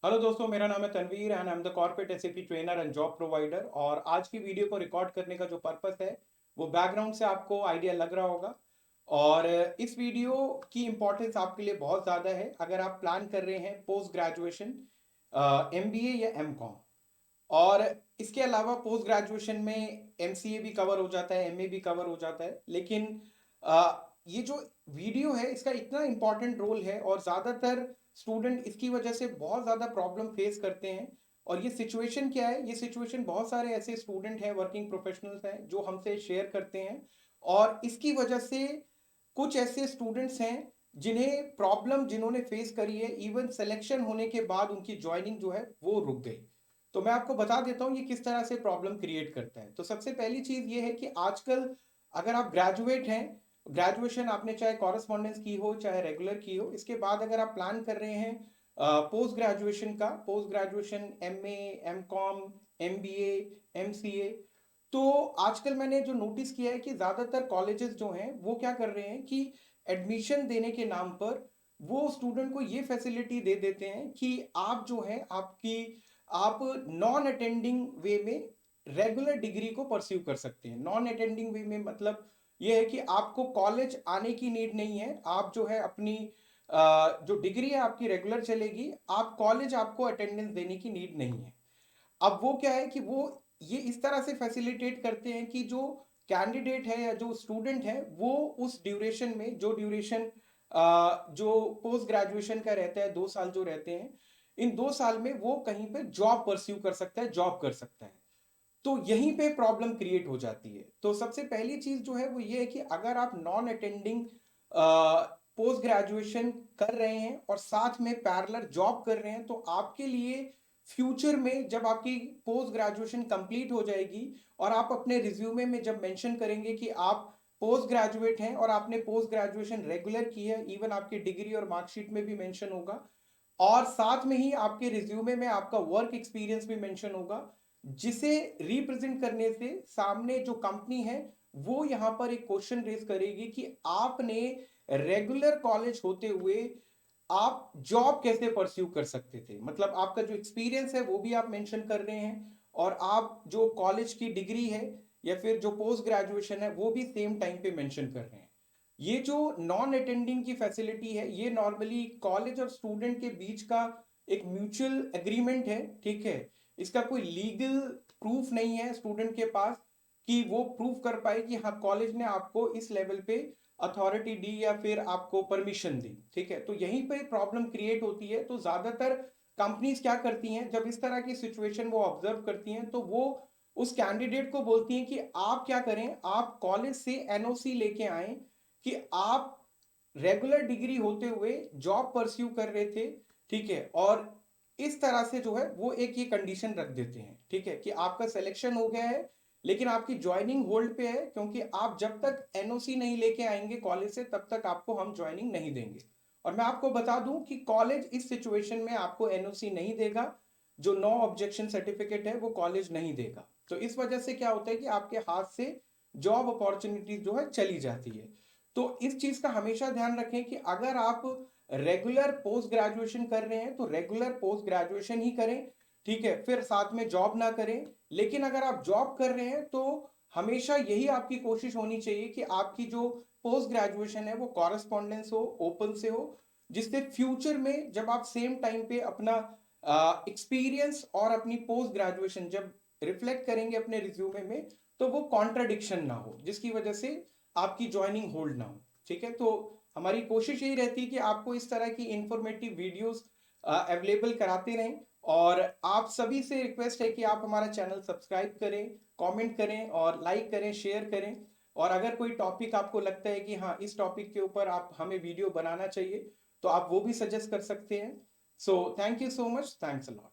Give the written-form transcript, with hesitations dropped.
Hello दोस्तों, मेरा नाम है Tanveer and I am the corporate SAP trainer and job provider. और आज की वीडियो को रिकॉर्ड करने का जो पर्पस है वो बैकग्राउंड से आपको आइडिया लग रहा होगा। और इस वीडियो की इम्पोर्टेंस आपके लिए बहुत ज़्यादा है अगर आप प्लान कर रहे हैं पोस्ट ग्रेजुएशन एमबीए या एमकॉम। और इसके अलावा पोस्ट ग्रेजुएशन में एमसीए भी कवर हो जाता है, एमए भी कवर हो जाता है। लेकिन ये जो वीडियो है इसका इतना इम्पोर्टेंट रोल है और ज़्यादातर स्टूडेंट इसकी वजह से बहुत ज़्यादा प्रॉब्लम फेस करते हैं। और ये सिचुएशन क्या है, ये सिचुएशन बहुत सारे ऐसे स्टूडेंट हैं, वर्किंग प्रोफेशनल्स हैं जो हमसे शेयर करते हैं। और इसकी वजह से कुछ ऐसे स्टूडेंट्स हैं जिन्हें प्रॉब्लम जिन्होंने फेस करी है, इवन सिलेक्शन होने के बाद उनकी ज्वाइनिंग जो है वो रुक गई। तो मैं आपको बता देता हूँ ये किस तरह से प्रॉब्लम क्रिएट करता है। तो सबसे पहली चीज ये है कि आजकल अगर आप ग्रेजुएट हैं, ग्रेजुएशन आपने चाहे कॉरेस्पॉन्डेंस की हो चाहे रेगुलर की हो, इसके बाद अगर आप प्लान कर रहे हैं पोस्ट ग्रेजुएशन का, post graduation MA, MCom, MBA, MCA, तो आजकल मैंने जो नोटिस किया है कि ज्यादातर कॉलेजेस जो हैं वो क्या कर रहे हैं कि एडमिशन देने के नाम पर वो स्टूडेंट को ये फैसिलिटी दे देते हैं कि आप जो है आप नॉन अटेंडिंग वे में रेगुलर डिग्री को परस्यू कर सकते हैं। नॉन अटेंडिंग वे में मतलब ये है कि आपको कॉलेज आने की नीड नहीं है, आप जो है अपनी जो डिग्री है आपकी रेगुलर चलेगी, आप कॉलेज आपको अटेंडेंस देने की नीड नहीं है। अब वो क्या है कि वो ये इस तरह से फैसिलिटेट करते हैं कि जो कैंडिडेट है या जो स्टूडेंट है वो उस ड्यूरेशन में, जो ड्यूरेशन जो पोस्ट ग्रेजुएशन का रहता है, 2 साल जो रहते हैं, इन 2 साल में वो कहीं पे जॉब परस्यू कर सकता है, जॉब कर सकता है। तो यहीं पे प्रॉब्लम क्रिएट हो जाती है। तो सबसे पहली चीज जो है वो ये है कि अगर आप नॉन अटेंडिंग पोस्ट ग्रेजुएशन कर रहे हैं और साथ में पैरेलल जॉब कर रहे हैं, तो आपके लिए फ्यूचर में जब आपकी पोस्ट ग्रेजुएशन कंप्लीट हो जाएगी और आप अपने रिज्यूमे में जब मेंशन करेंगे कि आप पोस्ट ग्रेजुएट हैं और आपने पोस्ट ग्रेजुएशन रेगुलर की है, इवन आपकी डिग्री और मार्कशीट में भी मेंशन होगा, और साथ में ही आपके रिज्यूमे में आपका वर्क एक्सपीरियंस भी मेंशन होगा, जिसे रिप्रेजेंट करने से सामने जो कंपनी है वो यहां पर एक क्वेश्चन रेज करेगी कि आपने रेगुलर कॉलेज होते हुए आप जॉब कैसे परस्यू कर सकते थे। मतलब आपका जो एक्सपीरियंस है वो भी आप मेंशन कर रहे हैं और आप जो कॉलेज की डिग्री है या फिर जो पोस्ट ग्रेजुएशन है वो भी सेम टाइम पे मेंशन कर रहे हैं। ये जो नॉन अटेंडिंग की फैसिलिटी है ये नॉर्मली कॉलेज और स्टूडेंट के बीच का एक म्यूचुअल एग्रीमेंट है, ठीक है। इसका कोई लीगल प्रूफ नहीं है स्टूडेंट के पास कि वो प्रूफ कर पाए कि हाँ कॉलेज ने आपको इस लेवल पे अथॉरिटी दी या फिर आपको परमिशन दी, ठीक है। तो यहीं पे प्रॉब्लम क्रिएट होती है। तो ज्यादातर कंपनीज क्या करती हैं, जब इस तरह की सिचुएशन वो ऑब्जर्व करती हैं तो वो उस कैंडिडेट को बोलती हैं कि आप क्या करें, आप कॉलेज से एनओसी लेके आए कि आप रेगुलर डिग्री होते हुए जॉब परस्यू कर रहे थे, ठीक है। और इस तरह से जो है वो एक ये कंडीशन रख देते हैं, ठीक है, कि आपका सिलेक्शन हो गया है लेकिन आपकी ज्वाइनिंग होल्ड पे है, क्योंकि आप जब तक एनओसी नहीं लेके आएंगे कॉलेज से तब तक आपको हम ज्वाइनिंग नहीं देंगे। और मैं आपको बता दूं कि कॉलेज इस सिचुएशन में आपको एनओसी नहीं देगा, जो नो ऑब्जेक्शन सर्टिफिकेट है वो कॉलेज नहीं देगा। तो इस वजह से क्या होता है कि आपके हाथ से जॉब अपॉर्चुनिटीज जो है चली जाती है। तो इस चीज का हमेशा ध्यान रखें कि अगर आप रेगुलर पोस्ट ग्रेजुएशन कर रहे हैं तो रेगुलर पोस्ट ग्रेजुएशन ही करें, ठीक है, फिर साथ में जॉब ना करें। लेकिन अगर आप जॉब कर रहे हैं तो हमेशा यही आपकी कोशिश होनी चाहिए कि आपकी जो पोस्ट ग्रेजुएशन है वो कॉरेस्पॉन्डेंस हो, ओपन से हो, जिससे फ्यूचर में जब आप सेम टाइम पे अपना एक्सपीरियंस और अपनी पोस्ट ग्रेजुएशन जब रिफ्लेक्ट करेंगे अपने रिज्यूमे में तो वो कॉन्ट्राडिक्शन ना हो, जिसकी वजह से आपकी ज्वाइनिंग होल्ड ना हो, ठीक है। तो हमारी कोशिश यही रहती है कि आपको इस तरह की इंफॉर्मेटिव वीडियोस अवेलेबल कराते रहें। और आप सभी से रिक्वेस्ट है कि आप हमारा चैनल सब्सक्राइब करें, कमेंट करें और लाइक करें, शेयर करें। और अगर कोई टॉपिक आपको लगता है कि हाँ इस टॉपिक के ऊपर आप हमें वीडियो बनाना चाहिए तो आप वो भी सजेस्ट कर सकते हैं। So thank you so much, thanks a lot.